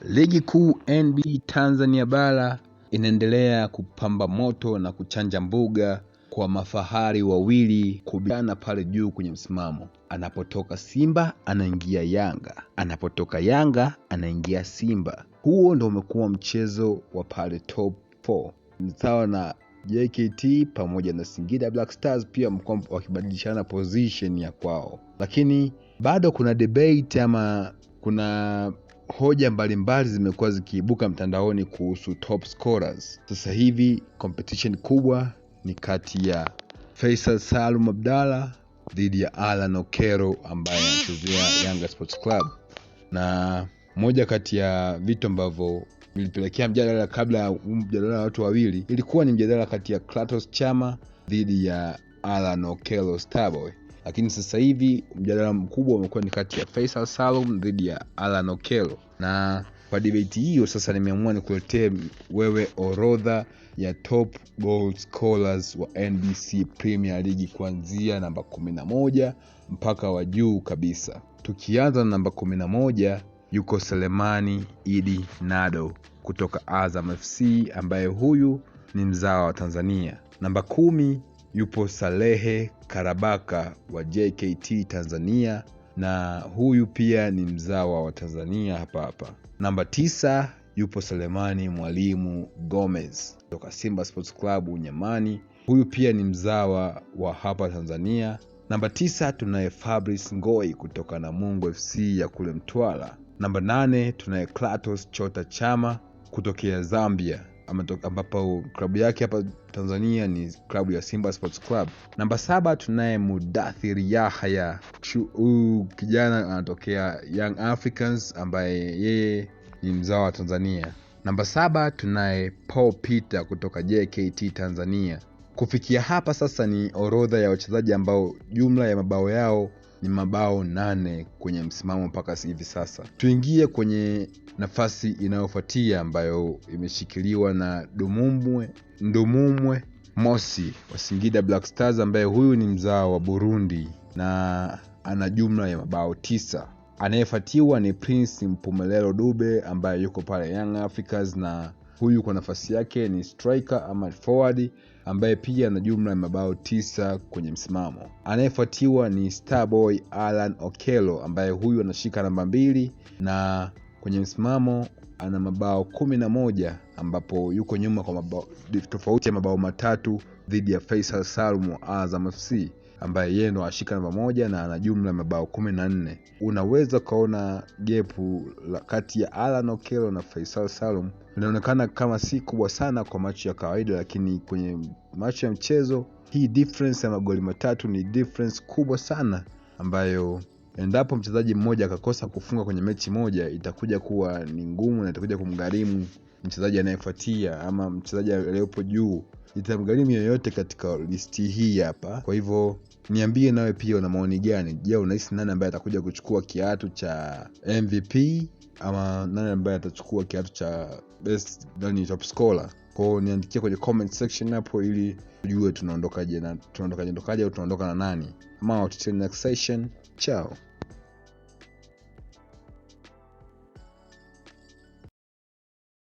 Ligi kuu NBC Tanzania bara inaendelea kupamba moto na kuchanja mbuga kwa mafahari wawili kubishana pale juu kwenye msimamo. Anapotoka Simba anaingia Yanga, anapotoka Yanga anaingia Simba. Huo ndio umekuwa mchezo wa pale top 4. Sawa na JKT pamoja na Singida Black Stars pia mko wakibadilishana position ya kwao. Lakini bado kuna debate ama kuna hoja mbalimbali zimekuwa zikiibuka mtandaoni kuhusu top scorers. Sasa hivi competition kubwa ni kati ya Faisal Salum Abdalla dhidi ya Alan Okello ambaye anachezea Yanga Sports Club. Na moja kati ya vitu ambavyo vilipelekea mjadala kabla ya mjadala wa watu wawili ilikuwa ni mjadala kati ya Clatous Chama dhidi ya Alan Okello Starboy. Lakini sasa hivi mjadala mkubwa umekuwa ni kati ya Faisal Salum dhidi ya Alan Okello. Na kwa debate hiyo sasa nimeamua nikuletee wewe orodha ya top goal scorers wa NBC Premier League kuanzia namba 11 mpaka wa juu kabisa. Tukianza na namba 11 yuko Selemani Idi Nado kutoka Azam FC ambaye huyu ni mzawa wa Tanzania. Namba 10 yupo Salehe Karabaka wa JKT Tanzania na huyu pia ni mzawa wa Tanzania hapa. Namba 9 yupo Selemani Mwalimu Gomez kutoka Simba Sports Club Unyamani. Huyu pia ni mzawa wa hapa Tanzania. Namba 9 tunaye Fabrice Ngoi kutoka Namungo FC ya kule Mtwara. Namba 8 tunaye Clatous Chota Chama kutokea Zambia ambapo klabu yake hapa Tanzania ni klabu ya Simba Sports Club. Namba 7 tunaye Mudathir Yahya, kijana anatokea Young Africans ambaye yeye ni mzawa wa Tanzania. Namba 7 tunaye Paul Peter kutoka JKT Tanzania. Kufikia hapa sasa ni orodha ya wachezaji ambao jumla ya mabao yao ni mabao 8 kwenye msimamo mpaka hivi sasa. Tuingie kwenye nafasi inayofuatia ambayo imeshikiliwa na Ndumumwe Mosi wa Singida Black Stars ambaye huyu ni mzao wa Burundi na ana jumla ya mabao 9. Anayefuatiwa ni Prince Mpumelelo Dube ambaye yuko pale Young Africans na huyu kwa nafasi yake ni striker ama forward ambaye pia ana jumla ya mabao 9 kwenye msimamo. Anayefuatiwa ni Starboy Alan Okello ambaye huyu anashika namba 2 na kwenye msimamo ana mabao 11 ambapo yuko nyuma kwa mabao tofauti ya mabao 3 dhidi ya Faisal Salum wa Azam FC ambaye yeye ndo ashika namba 1 na ana jumla ya mabao 14. Unaweza kaona gepu kati ya Alan Okello na Faisal Salum inaonekana kama si kubwa sana kwa macho ya kawaida, lakini kwenye macho ya mchezo hii difference ya magoli 3 ni difference kubwa sana ambayo endapo mchezaji mmoja akakosa kufunga kwenye mechi moja itakuja kuwa ni ngumu na itakuja kumgharimu mchezaji anayefuatia ama mchezaji aliyepo juu, itamgharimu yoyote katika listi hii hapa. Kwa hivyo niambie nawe pia una maoni gani? Je, unahisi nani ambaye atakuja kuchukua kiatu cha MVP ama nani ambaye atachukua kiatu cha best top scorer? Kwa niandikia kwenye comment section hapo ili tujue tunaondoka na nani. Ama till next session. Ciao.